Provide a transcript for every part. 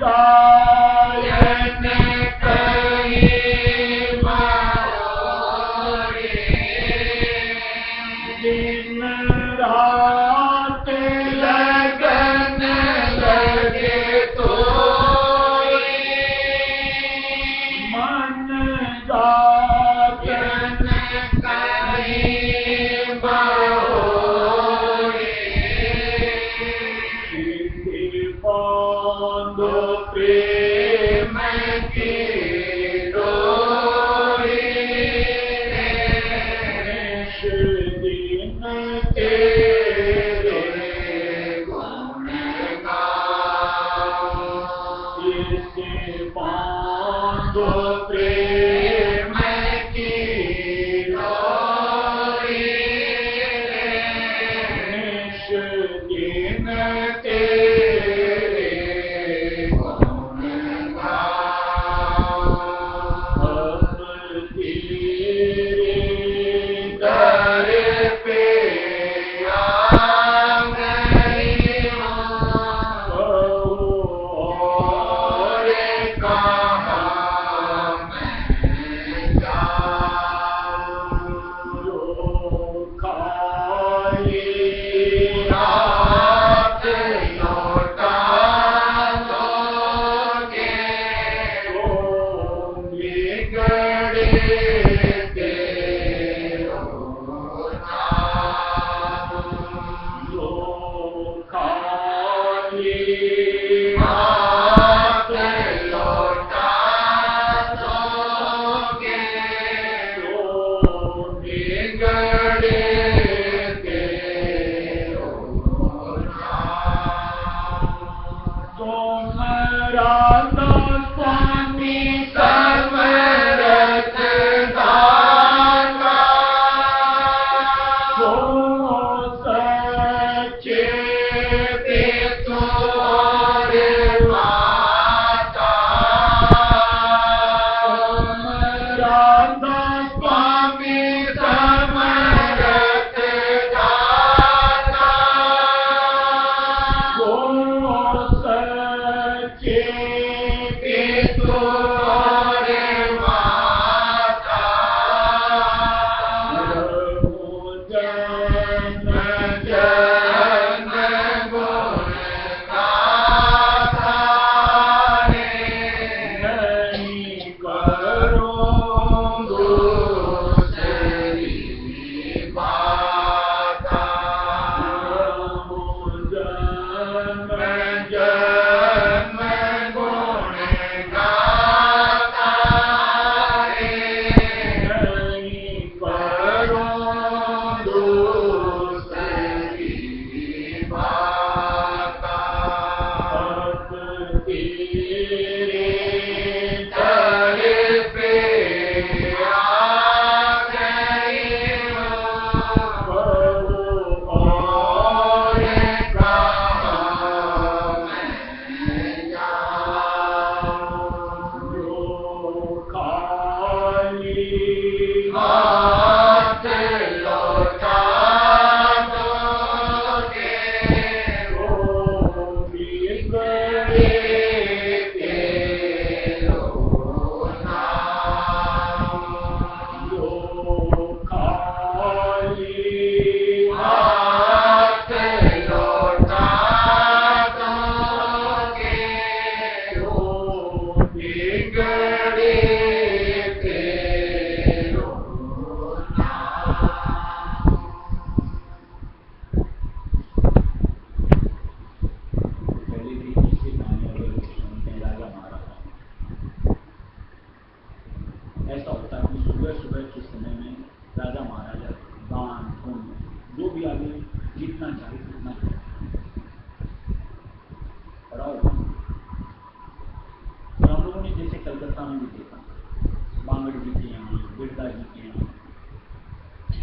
गायन कहीं मोरे, दिन रात लगन लगे तो मन गायन कहीं मोरे, बांधो प्रेम की डोरी, निश दिन तेरे गुण गाओ, इसे बांधो प्रेम की डोरी, निश दिन तेरे गुण गाओ, अब तेरे दर पे आ गई हूँ, और कहाँ मैं जाऊँ, खाली हाथ लौटा दोगे तो बिगड़े तेरो जो खाली हाथ लौटा दोगे तो बिगड़े तेरो सोमराता स्वामी समरथ दाता, हो सच्चे पितु और माता, सोमराता स्वामी समरथ दाता, हो सच्चे पितु और माता, प्रभु जन जन गुण गाता रे, नहीं करो दूसरी बाता, प्रभु जन जन गुण गाता रे, नहीं करो दूसरी बाता, अब तेरे दर पे आ गई हूँ, और कहाँ मैं जाऊँ, जो खाली हाथ लौटा दोगे तो बिगड़े तेरो नाम, जो खाली हाथ लौटा दोगे तो बिगड़े तेरो नाम। पहले भी इससे गाने वाले लोग सुनते हैं राजा महाराजा। ऐसा होता है कि सुबह सुबह के समय में राजा महाराजा दान पुण्य जो भी आगे जितना चाहे उतना पड़ा होगा। तो हम लोगों ने जैसे कलकत्ता में भी देखा, बांगड़ जी के यहाँ, बिरला जी के यहाँ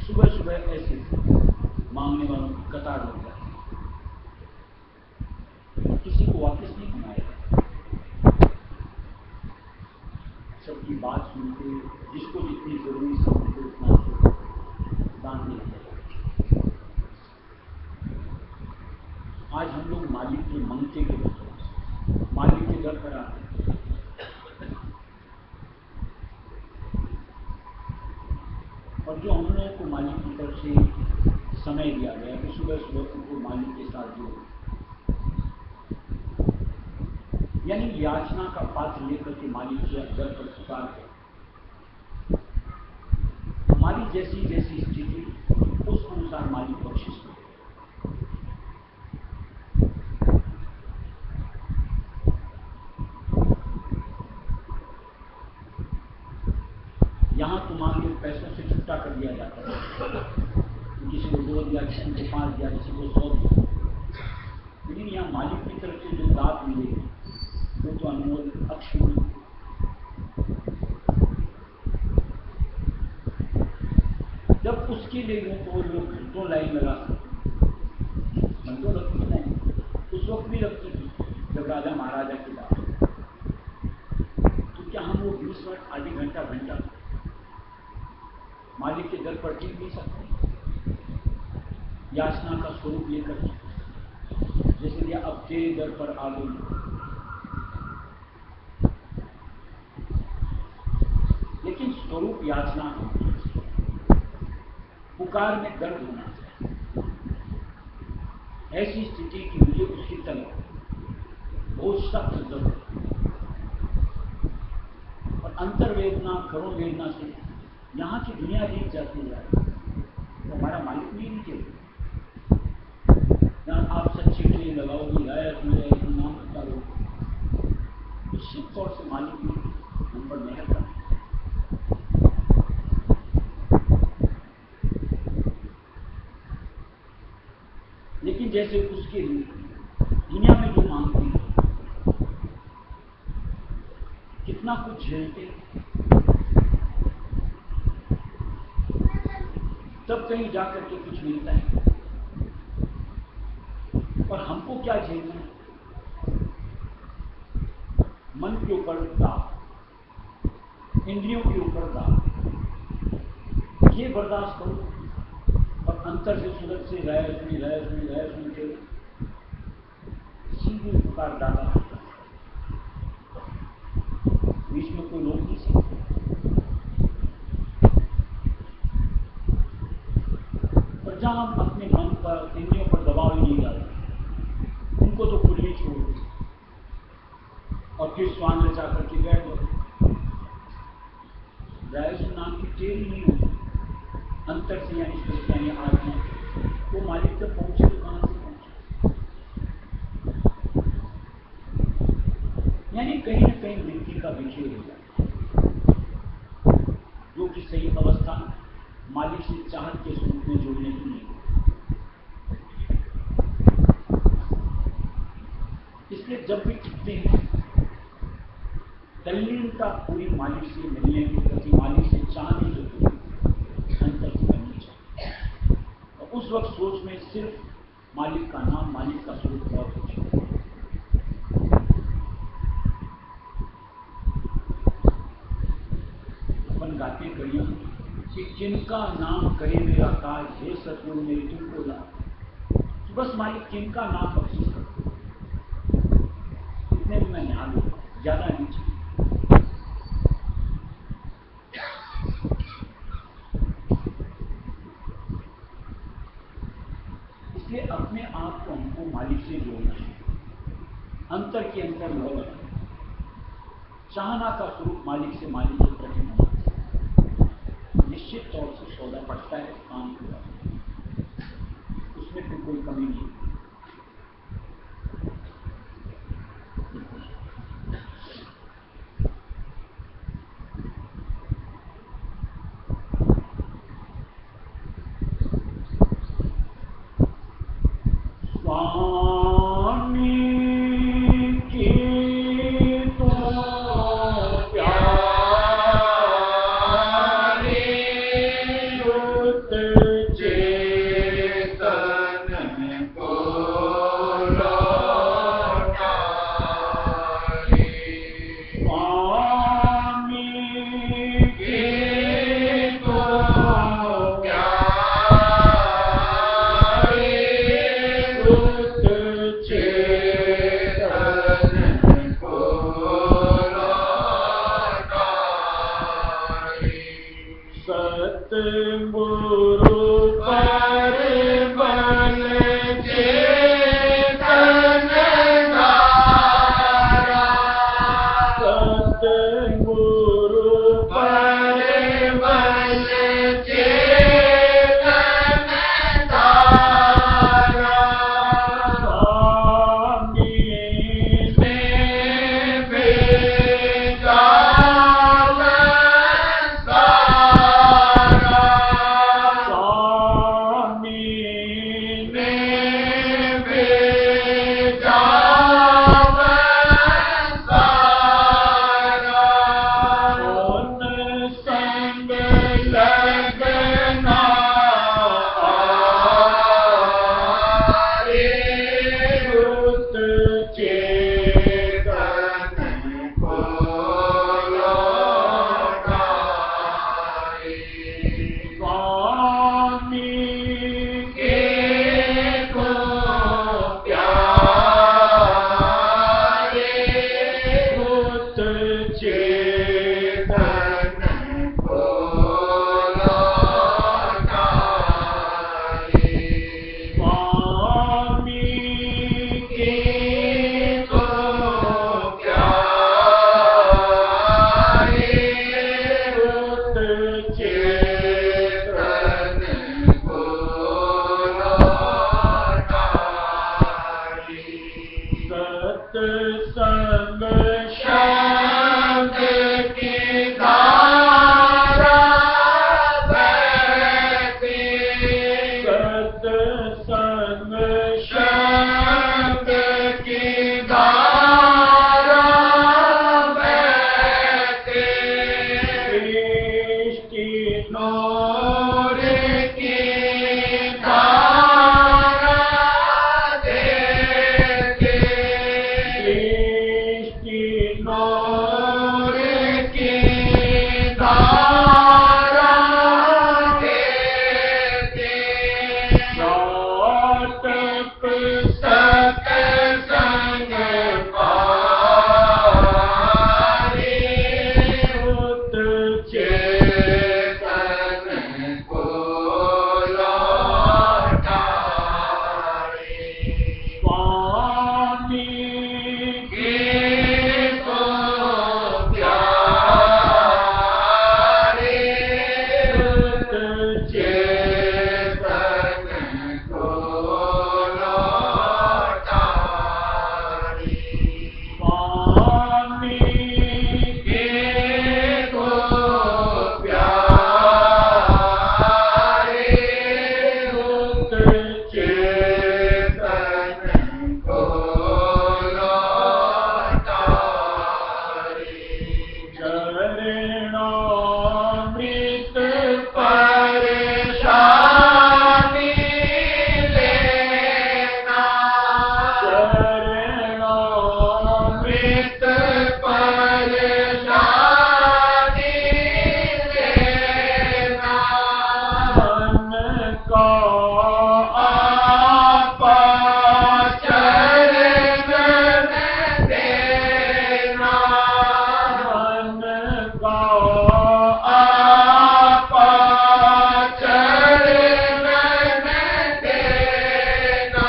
सुबह सुबह ऐसे मांगने वालों की कतार लग जाती है, किसी को वापस नहीं घुमाया, सबकी बात सुनते, जिसको जितनी जरूरी समझते उतना दान दिया जाए। आज हम लोग मालिक के मंगते के बच्चों, मालिक के घर पर आते हैं। और जो हम लोगों को मालिक की तरफ से समय दिया गया कि सुबह सुबह उनको मालिक के साथ जो यानी याचना का पात्र लेकर के मालिक के दर पर पुकार है। हमारी जैसी जैसी स्थिति उस अनुसार मालिक बख्शिश करे। यहाँ तो मान लो पैसों से छुट्टा कर दिया जाता है, किसी को 2 दिया, किसी को 5 दिया, किसी को 100 दिया, लेकिन यहाँ मालिक की तरफ से जो दात मिलेगी वो तो अनमोल अक्षुण्ण। जब उसके लिए तो लोग घंटों लाइन लगा सकते, घंटों लगती लाइन, उस वक्त भी लगती थी जब राजा महाराजा की बात। तो क्या हम वो 20 मिनट, आधे घंटा घंटा मालिक के दर पर टिक नहीं सकते? याचना का स्वरूप लेकर, जैसे कि अब तेरे दर पर आ गई, लेकिन स्वरूप याचना पुकार में दर्द होना चाहिए। ऐसी स्थिति की मुझे उसकी तलब बहुत सख्त जरूरत और अंतर्वेदना, करुण वेदना से यहाँ की दुनिया जीत जाती है। तो हमारा मालिक नहीं नीचे, जहाँ आप सच्ची ट्रेन लगाओगे, गायक में नाम करोगे, निश्चित तौर से मालिक भी हम पर मेहर करना। लेकिन जैसे उसके लिए दुनिया में जो मांगती है, कितना कुछ झेलते, तब कहीं जाकर के कुछ मिलता है। और हमको क्या झेलना है? मन के ऊपर दाग, इंद्रियों के ऊपर दाग, ये बर्दाश्त करो और अंतर से सुलग से गैर सुन के सीधे पुकार डाला, बीच में कोई रोक नहीं सकता। और जहां हम अपने मन पर, इंद्रियों पर दबाव ही नहीं डालते, उनको तो खुले ही छोड़ दो और फिर स्वान रचा करके बैठ जाओ। रायसु नाम की टेर ही नहीं होती अंतर से, यानी आत्मा वो मालिक तक पहुंचे तो कहां से पहुंचे? यानी कहीं ना कहीं वृत्ति का विषय हो जाता है, जो कि सही अवस्था मालिक से चाहत के स्वरूप में जोड़ने की नहीं। इसलिए जब भी टिकते हैं, तल्लीनता पूरी मालिक से मिलने के प्रति, मालिक से चाहने के प्रति अंतर से करनी चाहिए। और उस वक्त सोच में सिर्फ मालिक का नाम, मालिक का स्वरूप बहुत कुछ है। अपन गाते करिए कि किनका नाम करे मेरा काज, हे सतगुरु मेरी तुमको लाज। बस मालिक किनका नाम बख्शिश कर, इतने में मैं ध्यान दूंगा, ज्यादा नहीं चाहिए। इसलिए अपने आप को हमको मालिक से जोड़ना है, अंतर के अंतर लोग चाहना का स्वरूप मालिक से, मालिक के प्रति निश्चित तौर से सौदा पड़ता है, काम पूरा, उसमें फिर कोई कमी नहीं। चेतन को नूर की धारा देते नाटक सत्संग पारे उत चेतन को लौटाए स्वामी गीतो प्यारे उत चेतन को लौटाए स्वामी गीतो प्यारे उत चेतन को लौटाए चरणामृत परेशानी लेना चरणामृत परेशानी लेना मन का आपा चरण देना मन का आपा चरण देना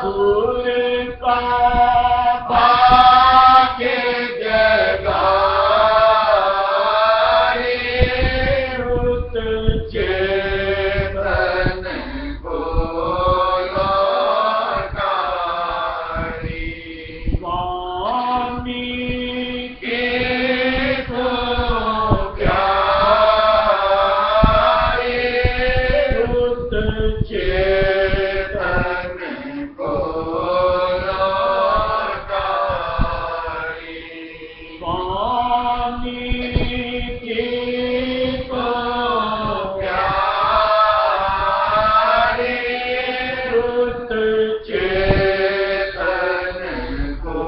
दूर का भाग्य जगाए उत चेतन को लौटाए स्वामी गीतो प्यारे उत चेतन को लौटाए स्वामी गीतो प्यारे उत चेतन को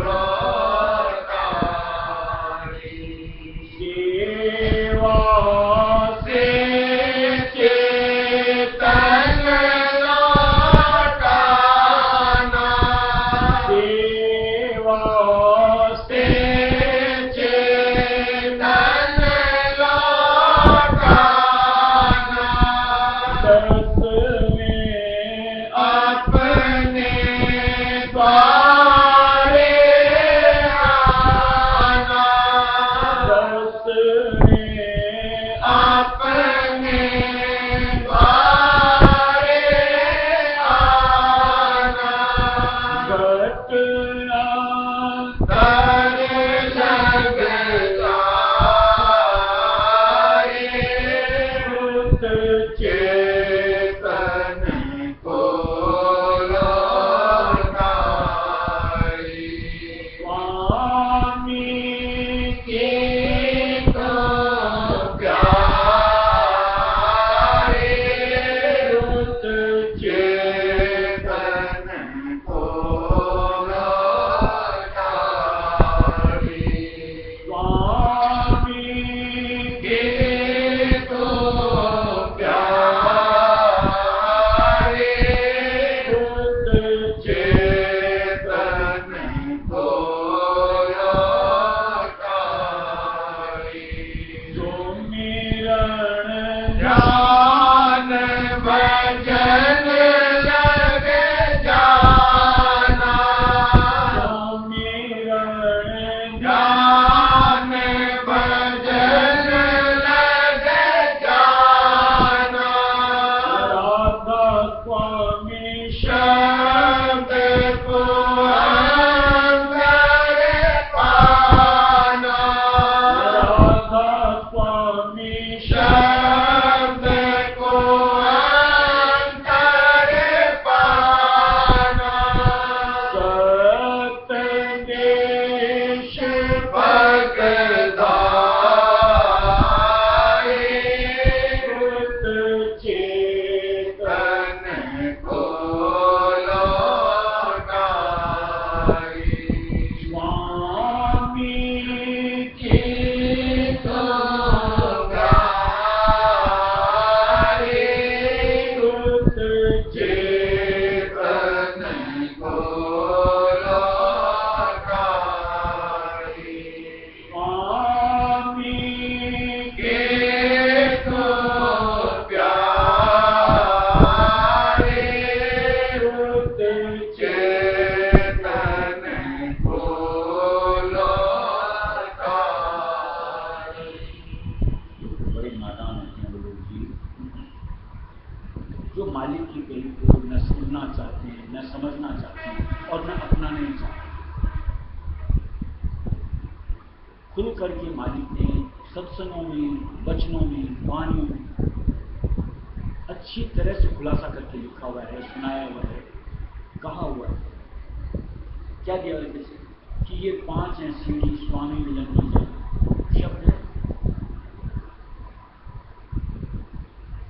लौटाए सेवा से चेतन लौटाना सेवा से चेतन लौटाना दस में अपने द्वारे आना दस में अपने द्वारे आना घट खुल करके मालिक ने सत्संगों में, वचनों में, वाणियों में अच्छी तरह से खुलासा करके लिखा हुआ है, सुनाया हुआ है, कहा हुआ है। क्या दिया है? जैसे कि ये 5 हैं सीढ़ी स्वामी मिलन की जाए शब्द है।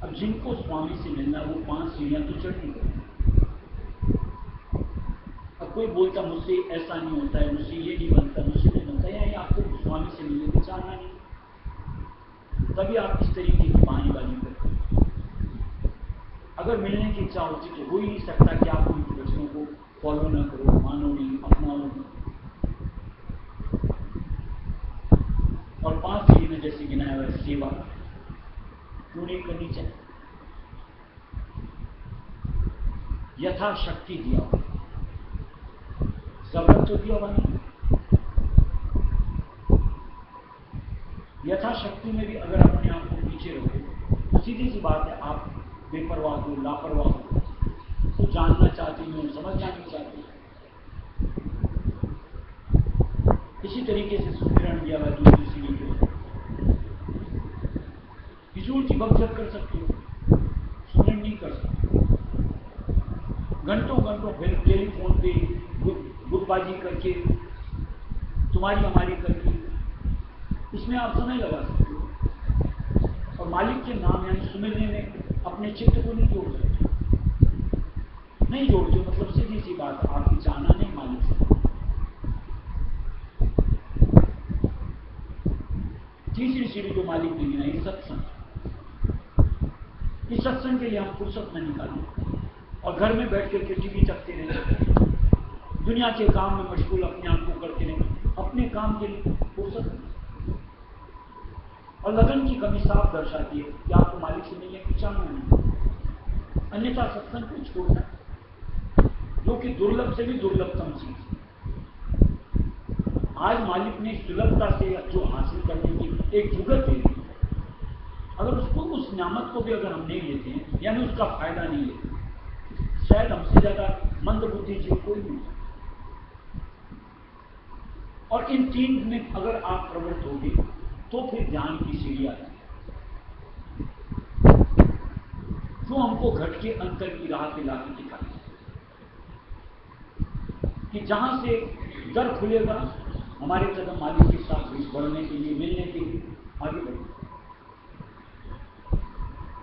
अब जिनको स्वामी से मिलना वो 5 सीढ़ियां तो चढ़नी पड़ेगी। अब कोई बोलता मुझसे ऐसा नहीं होता है, मुझसे ये नहीं बनता, मुझसे नहीं बनता, या आपको स्वामी से मिलने की चाहना नहीं, तभी आप इस तरीके की बहानेबाजी करते हैं। अगर मिलने की इच्छा होती तो हो ही नहीं सकता कि आप उनके वचनों को फॉलो ना करो, मानो नहीं, अपनाओ नहीं। और 5 सीढ़ी में जैसे गिनाया हुआ है, सेवा क्यों नहीं करनी चाहिए? यथाशक्ति दिया हुआ, जबरन तो दिया हुआ नहीं। यथाशक्ति में भी अगर अपने आप को पीछे रखो, सीधी सी बात है, आप बेपरवाह हो, लापरवाह हो, तो जानना चाहते हो, समझना नहीं चाहते। इसी तरीके से सुदृढ़ दिया हुआ दूसरी सीढ़ी को फिजूल की बकझक कर सकते हो, सुदृढ़ नहीं कर सकते। घंटों घंटों फिर टेलीफोन पे गुटबाजी करके, तुम्हारी हमारी करके, इसमें आप समय लगा सकते हो। और मालिक के नाम यानी सुमिरने में अपने चित्त को नहीं जोड़ सकते, नहीं जोड़ते, मतलब सीधी सी बात, आपकी चाहना नहीं मालिक से। तीसरी सीढ़ी जो मालिक ने गिनाई, सत्संग। इस सत्संग के लिए हम फुर्सत न निकालें और घर में बैठ कर टीवी तकते रहें, दुनिया के काम में मशगूल अपने आप को करते रहें, अपने काम के लिए फुर्सत नहीं। और लगन की कमी साफ दर्शाती है कि आपको मालिक से मिलने की चाहना नहीं, अन्यथा सत्संग को छोड़ना, जो कि दुर्लभ से भी दुर्लभतम चीज। आज मालिक ने सुलभता से जो हासिल करने की एक जुगत दे दी, अगर उसको, उस नामत को भी अगर हम नहीं लेते हैं, यानी उसका फायदा नहीं लेते, शायद हमसे ज्यादा मंद बुद्धि जीव कोई नहीं। और इन 3 में अगर आप प्रवृत्त होगे तो फिर ध्यान की सीढ़ी आती है, जो हमको घट के अंतर की राह पे लाके दिखाती है कि जहां से दर खुलेगा हमारे कदम मालिक के साथ बढ़ने के लिए, मिलने के लिए आगे बढ़े।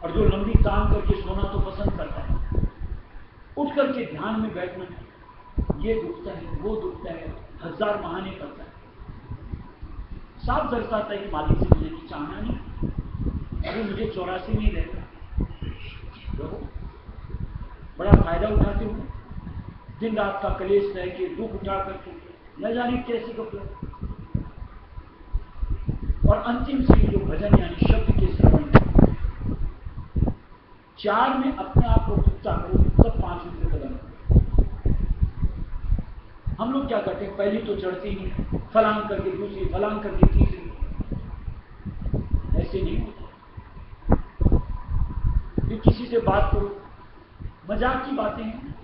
और जो लंबी तान करके सोना तो पसंद करता है, उठ करके ध्यान में बैठना, ये दुखता है, वो दुखता है, 1000 बहाने करता है, साफ दर्शाता है कि मालिक से मिलने की चाहना नहीं। अभी मुझे 84 नहीं रहता, देखो बड़ा फायदा उठाते हो, दिन रात का कलेश रह के दुख उठा करके न जाने कैसे कपड़े। और अंतिम सीढ़ी जो भजन यानी शब्द के श्रवण, 4 में अपने आप को चुपता करो, तब 5वें पे कदम। हम लोग क्या करते हैं, पहली तो चढ़ती ही फलांग करके दूसरी, फलांग करके तीसरी, ऐसे नहीं होता। फिर किसी से बात करो, मजाक की बातें हैं,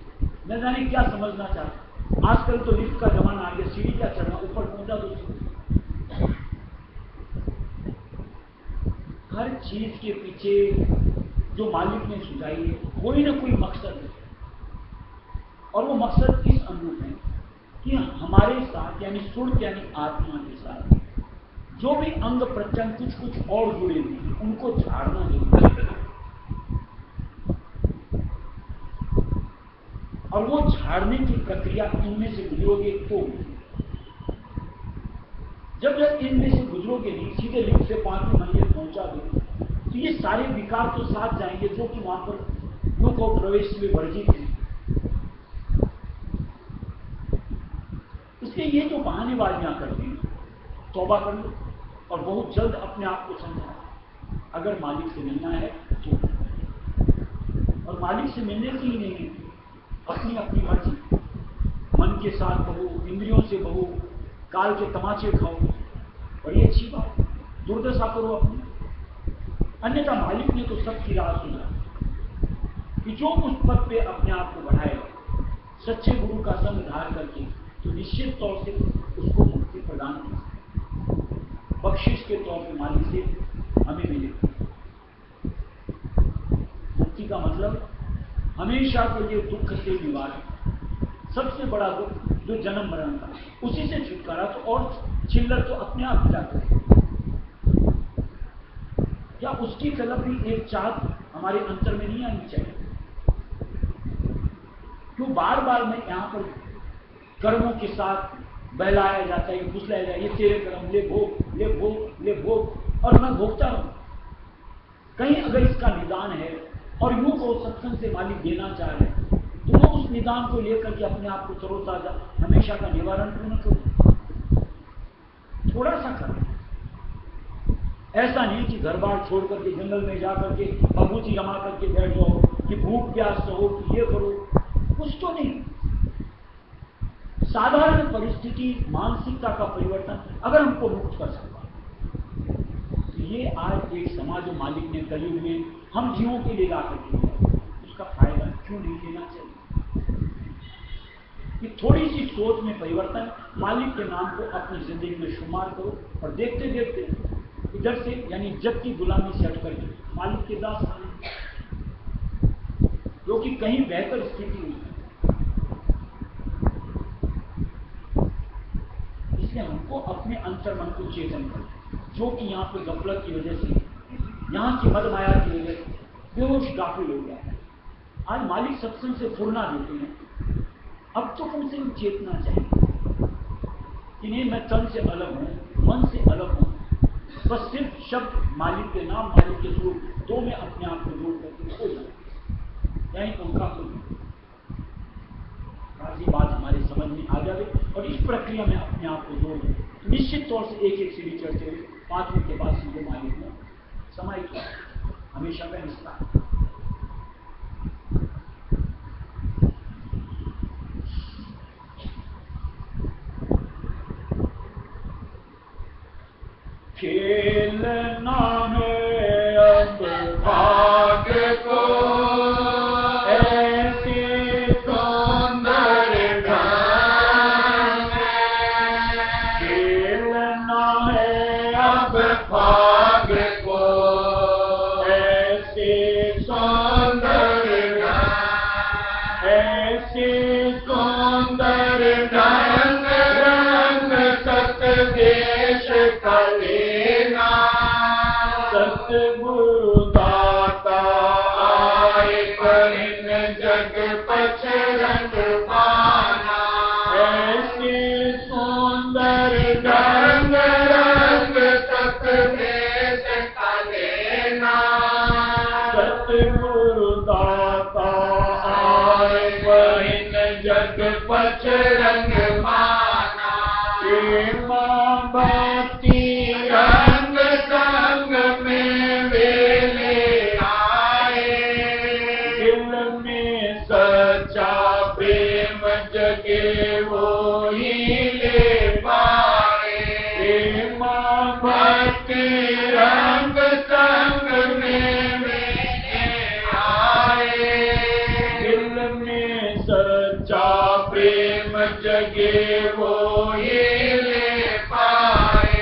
न जाने क्या समझना चाहते। आजकल तो लिफ्ट का जमाना आ गया, सीढ़ी क्या चढ़ना, ऊपर पहुंचा दो। हर चीज के पीछे जो मालिक ने सुझाई है, कोई ना कोई मकसद है। और वो मकसद इस अनुरूप है कि हमारे साथ यानी सुर्त यानी आत्मा के साथ जो भी अंग प्रत्यंग कुछ कुछ और जुड़े हुए हैं, उनको झाड़ना जरूरी है। और वो झाड़ने की प्रक्रिया इनमें से गुजरोगे तो, जब इनमें से गुजरोगे नहीं, सीधे लिफ्ट से 5वीं मंजिल पहुंचा दो, तो ये सारे विकार तो साथ जाएंगे जो कि वहां पर लोग को प्रवेश में वर्जित है। इसलिए ये जो बहानेबाजियां करते हैं, तौबा कर लो और बहुत जल्द अपने आप को समझाओ, अगर मालिक से मिलना है तो। और मालिक से मिलने से ही नहीं, अपनी अपनी मर्जी, मन के साथ बहो, इंद्रियों से बहो, काल के तमाचे खाओ, बड़ी अच्छी बात, दुर्दशा करो अपनी। अन्यथा मालिक ने तो सबकी राह सुना कि जो उस पद पे अपने आप को बढ़ाएगा सच्चे गुरु का संग धार करके, तो निश्चित तौर से उसको मुक्ति प्रदान की। बख्शिश के तौर पे मालिक से हमें मिलेगी। मुक्ति का मतलब हमेशा के लिए दुख से निवारण, सबसे बड़ा दुख जो जन्म मरण का, उसी से छुटकारा। तो और चिल्लर तो अपने आप जाते हैं। क्या उसकी तरफ भी एक चाहत हमारे अंतर में नहीं आनी चाहिए? क्यों बार बार मैं यहां पर कर्मों के साथ बहलाया जाता है, फुसलाया जाए, ये तेरे कर्म, ले भोग, ले भोग, ले भोग, और मैं भोगता रहूं। कहीं अगर इसका निदान है और यूं को सत्संग से मालिक देना चाह रहे हैं, तो वो उस निदान को लेकर के अपने आप को तरोताजा हमेशा का निवारण पूर्ण करो, थोड़ा सा करो। ऐसा नहीं कि घर बार छोड़ करके जंगल में जा करके बबूची जमा करके बैठ जाओ, कि भूख प्यास हो, कि ये करो, कुछ तो नहीं। साधारण परिस्थिति, मानसिकता का परिवर्तन अगर हमको मुक्त कर सकता, तो ये आज एक समाज मालिक ने कलयुग में हम जीवों के लिए ला करके उसका फायदा क्यों नहीं लेना चाहिए? कि थोड़ी सी सोच में परिवर्तन, मालिक के नाम को अपनी जिंदगी में शुमार करो, और देखते देखते इधर से यानी जग की गुलामी से हट करके मालिक के दास बने, जो कि कहीं बेहतर स्थिति हुई। इसलिए हमको अपने अंतर मन को चेतन करना, जो कि यहाँ पे गफलत की वजह से, यहाँ की मद माया की वजह से बेहोश गाफिल हो गया है। आज मालिक सत्संग से फुरना देते हैं, अब तो कम से कम चेतना चाहिए कि नहीं, मैं तन से अलग हूं, मन से अलग हूं, बस सिर्फ शब्द मालिक के नाम, मालिक के स्वरूप, दो में अपने आप को जोड़ करके हो जाए, यही उनका काफी बात हमारे समझ में आ जाए। और इस प्रक्रिया में अपने आप को जोड़ दें, निश्चित तौर से एक एक सीढ़ी चढ़ते हुए 5वीं के बाद सीधे मालिक में समाहित हो, हमेशा का हिस्सा। खेलना है अब भाग्य को ऐसे सुंदर ढंग में, खेलना है अब भाग्य को ऐसे सुंदर ढंग, ऐसे सुंदर ढंग रंग सतदेश का लेना, सतगुरु दाता आए परिन जग पछ रंग पाना, ऐसे सुंदर ढंग रंग सतदेश का लेना, सतगुरु दाता आए परिन जग पछ रंग पाना, मां भक्ति रंग संग में वेले आए, दिल में सच्चा प्रेम जगे वो ही ले पाए, मां भक्ति रंग संग में वेले आए, दिल में सच्चा प्रेम जगे वो ही ले पाए,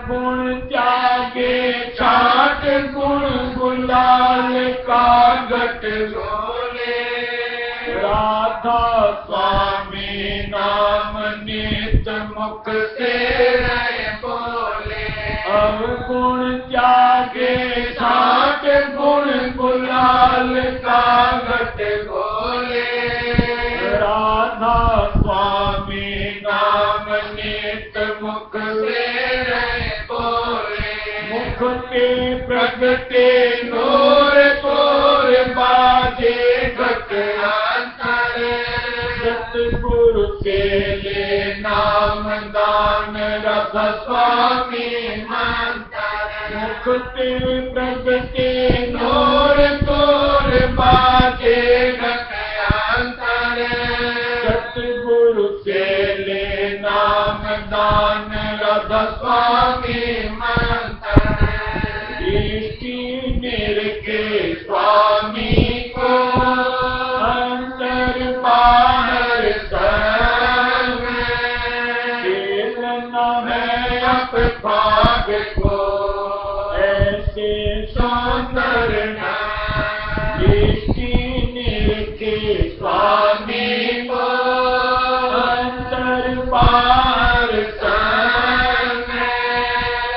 गुण त्यागे छाट गुण गुलाल का घट बोले, राधा स्वामी नाम नित मुख से रहे बोले, गुण त्यागे छाट गुण गुलाल का घट बोले, राधा स्वामी नाम नित मुख से रहे बोले, मुख के प्रगटे नूर तोर बाजे घट अंतर, सतगुरु से ले नाम दान रख स्वामी मंत्र, मुख के प्रगटे नूर तोर बाजे घट अंतर, सतगुरु से ले नाम दान रख स्वामी मंत्र, दृष्टि के स्वामी को अंतर बाहर संग में, खेलना है आप भाग को ऐसे सुंदर दृष्टि निरखे स्वामी को अंतर पार समय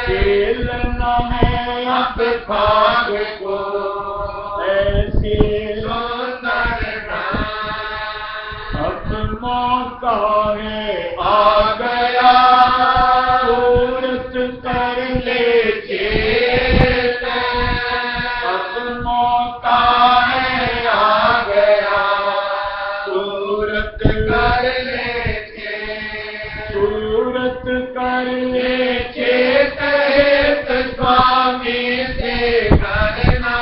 खेलना है आप भाग को ऐसे सुंदर अब मौका है आ गया सूरत कर ले चेत अब मौका है आ गया सूरत कर ले सूरत कर ले चेत हित स्वामी से करना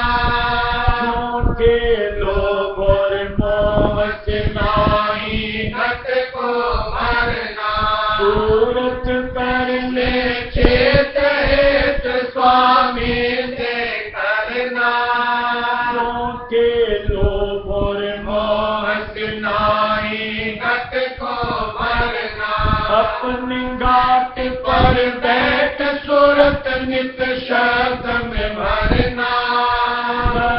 झूठे लोभ और मोह से नाई घट को मरना सूरत कर ले चेत हित स्वामी से करना झूठे लोभ और मोह से नाई घट को मरना अपने घाट पर बैठ सूरत नित शब्द में भरना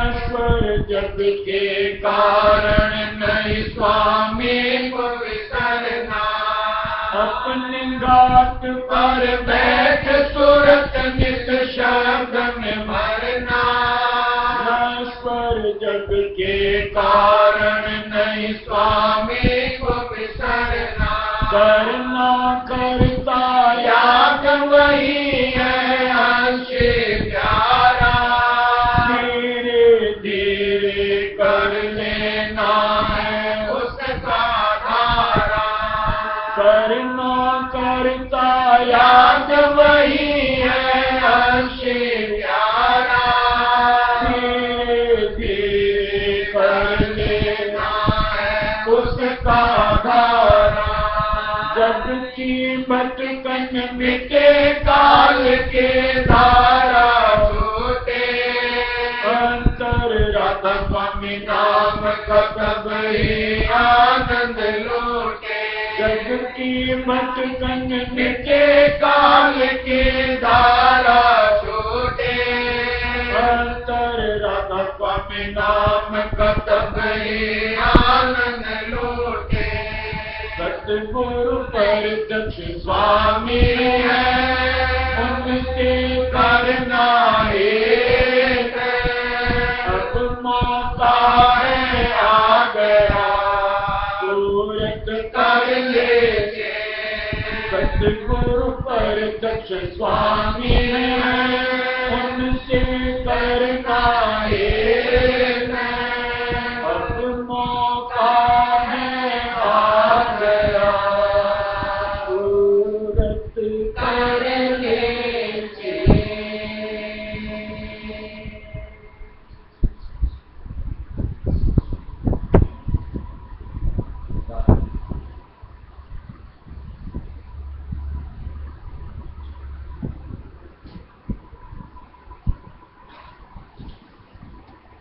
ईश्वर जग के कारण नहीं स्वामी को विसरना अपने घाट पर बैठ सूरत नित शब्द में भरना ईश्वर जग के कारण नहीं स्वामी को विसरना करना करता याद वही है अंश प्यारा धीरे धीरे कर लेना है उसका धारा करना करता याद वही है अंश प्यारा धीरे धीरे कर लेना है उसका धारा जग की भटकन मिटे काल के धारा छूटे अंतर राधा स्वामी नाम का तब ही आनंद लूटे जग की भटकन मिटे काल के धारा छूटे अंतर राधा स्वामी नाम का तब ही आनंद लूटे सतगुरु प्रत्यक्ष स्वामी है उनसे करना एक अब मौका है आ गया सूरत कर ले सतगुरु प्रत्यक्ष स्वामी है